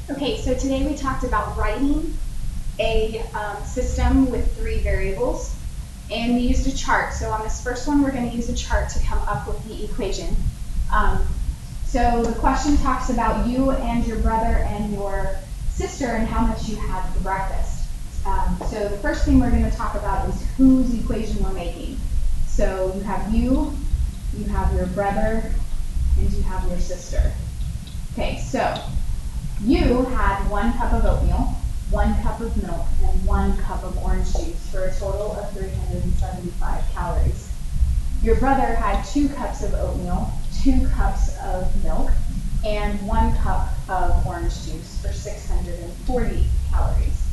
Okay, so today we talked about writing a system with 3 variables, and we used a chart. So on this first one, we're going to use a chart to come up with the equation. So the question talks about you and your brother and your sister and how much you had for breakfast. So the first thing we're going to talk about is whose equation we're making. So you have your brother, and you have your sister. Okay, so you had 1 cup of oatmeal, 1 cup of milk, and 1 cup of orange juice for a total of 375 calories. Your brother had 2 cups of oatmeal, 2 cups of milk, and 1 cup of orange juice for 640 calories.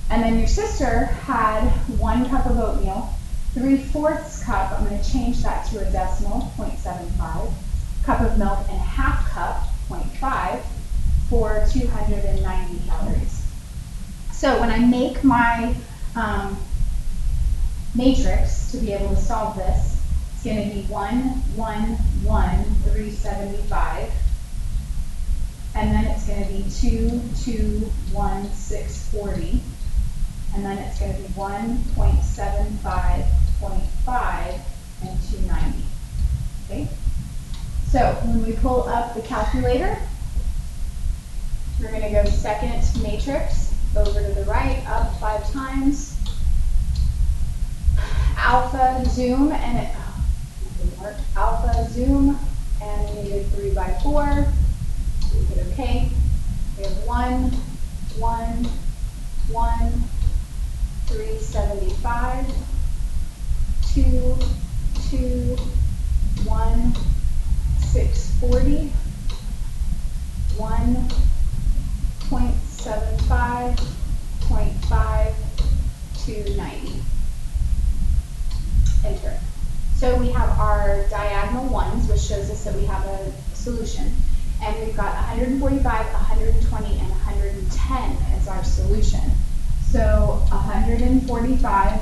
And then your sister had 1 cup of oatmeal, 3/4 cup, I'm going to change that to a decimal, 0.75, cup of milk, and half cup, 0.5, for 290 calories. So when I make my matrix to be able to solve this, it's going to be 1, 1, 1, 375, and then it's going to be 2, 2, 1, 640, and then it's going to be 1.75, 0.5, and 290. Okay? So when we pull up the calculator, we're going to go second matrix, over to the right, up 5 times. Alpha, zoom, and it didn't work. Alpha, zoom, and we needed 3/4. So we hit OK. We have 1, 1, 1, 375, 2, 2, 1, 640, 1.75, 0.5, 290. Enter. So we have our diagonal ones, which shows us that we have a solution. And we've got 145, 120, and 110 as our solution. So 145,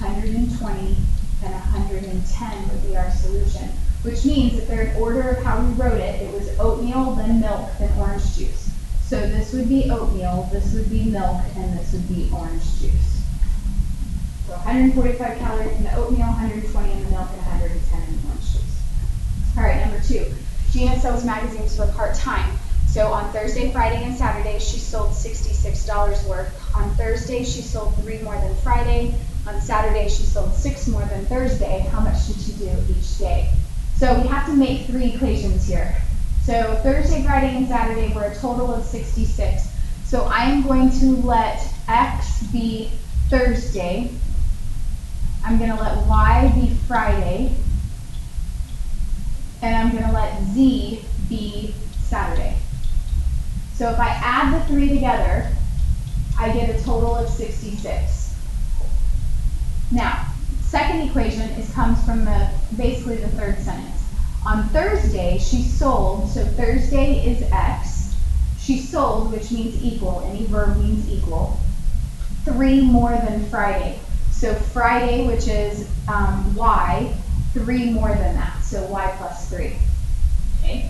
120, and 110 would be our solution. Which means if they're in order of how we wrote it, it was oatmeal, then milk, then orange juice. So this would be oatmeal, this would be milk, and this would be orange juice. So 145 calories in the oatmeal, 120 in the milk, and 110 in the orange juice. All right, number 2. Gina sells magazines for part-time. So on Thursday, Friday, and Saturday, she sold $66 worth. On Thursday, she sold 3 more than Friday. On Saturday, she sold 6 more than Thursday. How much did she do each day? So we have to make 3 equations here. So Thursday, Friday, and Saturday were a total of 66. So I am going to let X be Thursday. I'm going to let Y be Friday. And I'm going to let Z be Saturday. So if I add the 3 together, I get a total of 66. Now, second equation comes from basically the third sentence. On Thursday, she sold, so Thursday is X. She sold, which means equal, any verb means equal, 3 more than Friday. So Friday, which is Y, 3 more than that, so Y plus 3. Okay?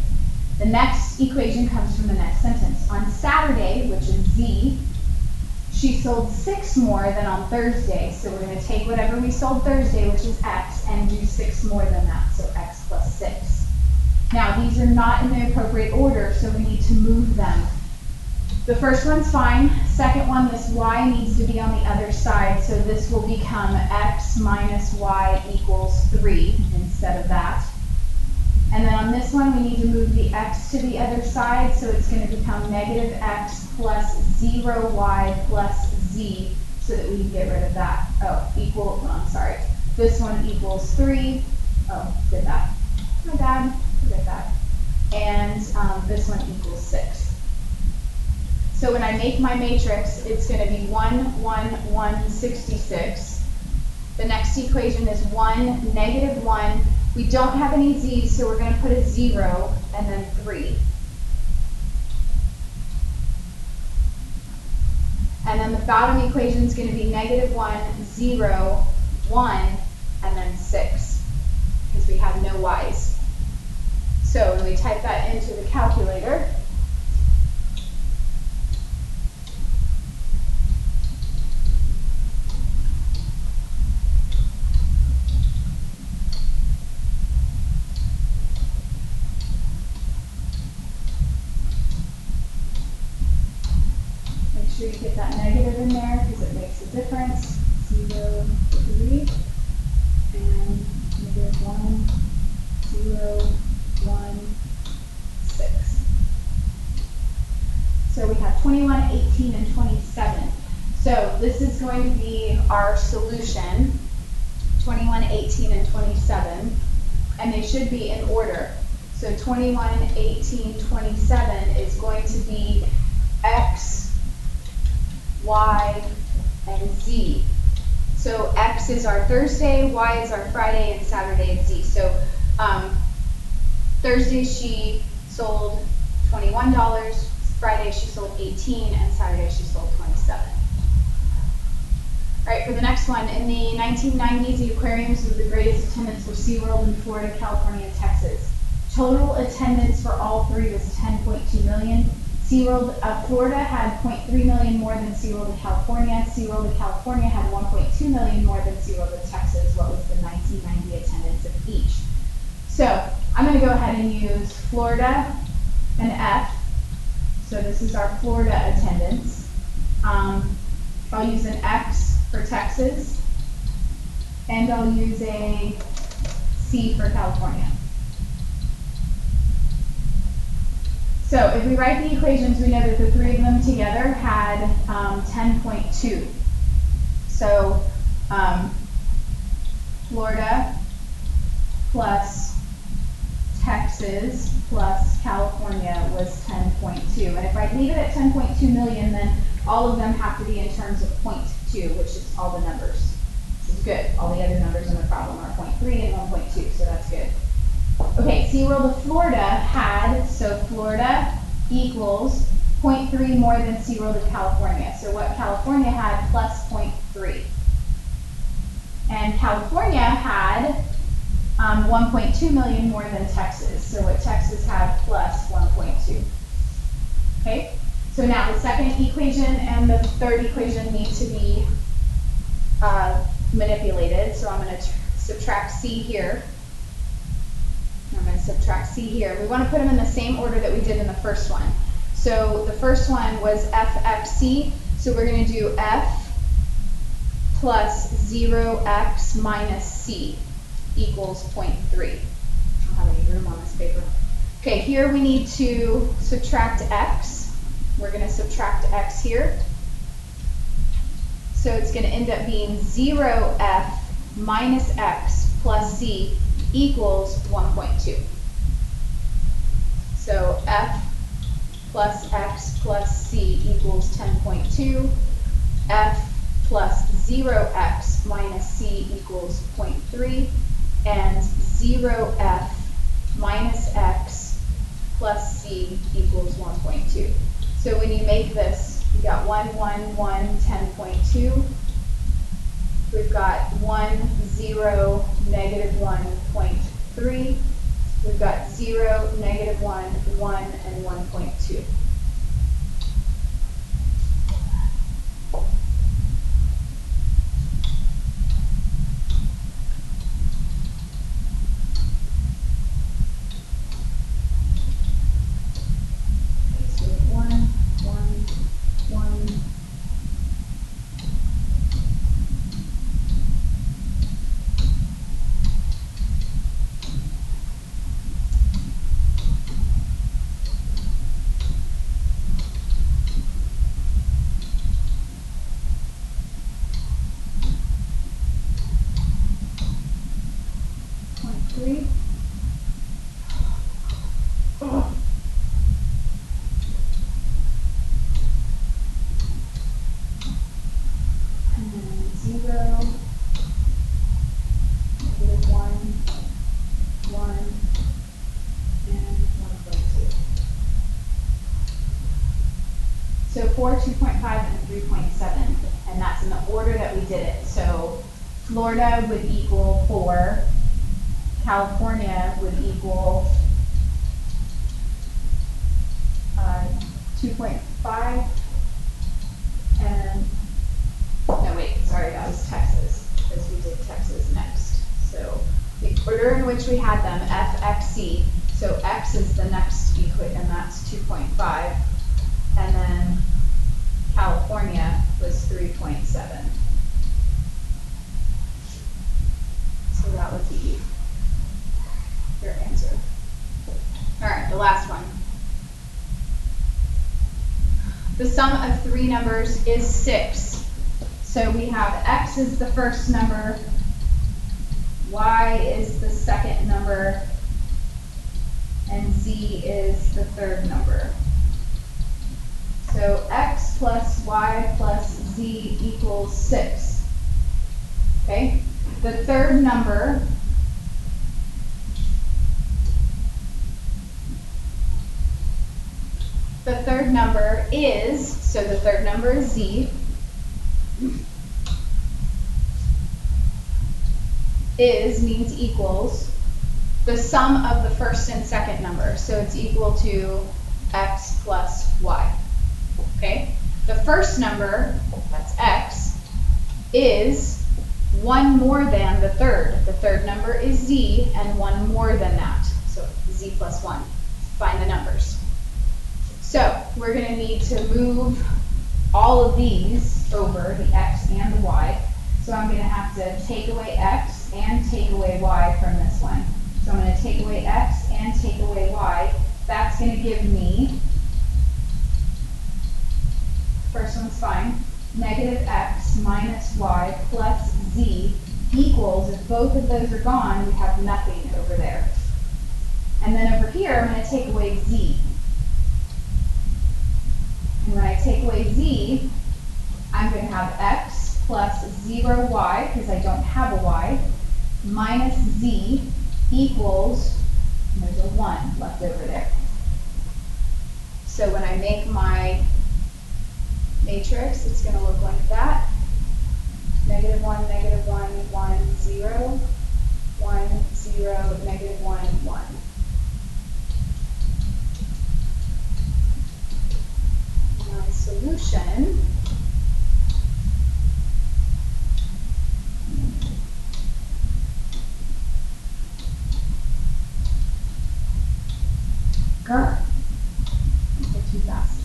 The next equation comes from the next sentence. On Saturday, which is Z, she sold 6 more than on Thursday, so we're going to take whatever we sold Thursday, which is X, and do 6 more than that, so X plus 6. Now, these are not in the appropriate order, so we need to move them. The first one's fine. Second one, this Y needs to be on the other side, so this will become X minus Y equals 3 instead of that. And then on this one, we need to move the X to the other side, so it's going to become negative X plus 0Y plus Z, so that we can get rid of that. Oh, equal, no, I'm sorry. This one equals 3. Oh, did that. My bad, forget that. And this one equals 6. So when I make my matrix, it's going to be 1, 1, 1, 66. The next equation is 1, negative 1. We don't have any z's, so we're going to put a 0 and then 3. And then the bottom equation is going to be negative 1, 0, 1, and then 6, because we have no y's. So when we type that into the calculator, sure you get that negative in there because it makes a difference. 0, 3, and negative 1, 0, 1, 6. So we have 21, 18, and 27. So this is going to be our solution, 21, 18, and 27, and they should be in order. So 21, 18, 27 is going to be X, Y, and Z. So X is our Thursday, Y is our Friday, and Saturday is Z. So Thursday she sold $21, Friday she sold 18, and Saturday she sold 27. All right, for the next one, in the 1990s, the aquariums with the greatest attendance were SeaWorld in Florida, California, and Texas. Total attendance for all three was 10.2 million. SeaWorld of Florida had 0.3 million more than SeaWorld of California. SeaWorld of California had 1.2 million more than SeaWorld of Texas. What was the 1990 attendance of each? So I'm going to go ahead and use Florida and F. So this is our Florida attendance. I'll use an X for Texas, and I'll use a C for California. So if we write the equations, we know that the three of them together had 10.2. So Florida plus Texas plus California was 10.2. And if I leave it at 10.2 million, then all of them have to be in terms of 0.2, which is all the numbers. This is good. All the other numbers in the problem are 0.3 and 1.2, so that's good. Okay, SeaWorld of Florida had, so Florida equals 0.3 more than SeaWorld of California. So what California had plus 0.3. And California had 1.2 million more than Texas. So what Texas had plus 1.2. Okay, so now the second equation and the third equation need to be manipulated. So I'm going to subtract C here. I'm going to subtract C here. We want to put them in the same order that we did in the first one. So the first one was FXC. So we're going to do F plus 0x minus C equals 0.3. I don't have any room on this paper. Okay, here we need to subtract X. We're going to subtract X here. So it's going to end up being 0F minus X plus C equals 1.2. So F plus X plus C equals 10.2. F plus 0x minus C equals 0.3. And 0F minus X plus C equals 1.2. So when you make this, you got 1, 1, 1, 10.2. We've got 1, 0, negative 1.3. We've got 0, negative 1, 1, and 1.2. So 1, 1, 1. And then 0, negative 1, 1, and 1.2. So 4, 2.5, and 3.7, and that's in the order that we did it. So Florida would equal 4, California would equal 2.5, and no wait, sorry, that was Texas, because we did Texas next. So the order in which we had them, FXC, so X is the next equation, and that's 2.5, and then California The sum of three numbers is 6. So we have x is the first number, y is the second number, and z is the third number. So x plus y plus z equals 6. Okay? The third number is, so the third number is z, means equals the sum of the first and second number. So it's equal to x plus y. Okay? The first number, that's x, is 1 more than the third. The third number is z, and 1 more than that. So z plus 1. Find the numbers. So we're going to need to move all of these over, the x and the y. So I'm going to have to take away x and take away y from this one. So I'm going to take away x and take away y. That's going to give me, first one's fine, negative x minus y plus z equals, if both of those are gone, we have nothing over there. And then over here, I'm going to take away z. And when I take away z, I'm going to have x plus 0y, because I don't have a y, minus z equals, and there's a 1 left over there. So when I make my matrix, it's going to look like that. Negative 1, negative 1, 1, 0, 1, 0, negative 1, 1. My solution Grr. Go too fast.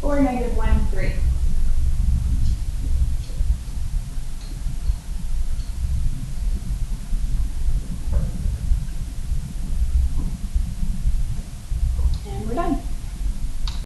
Or negative 1, 3.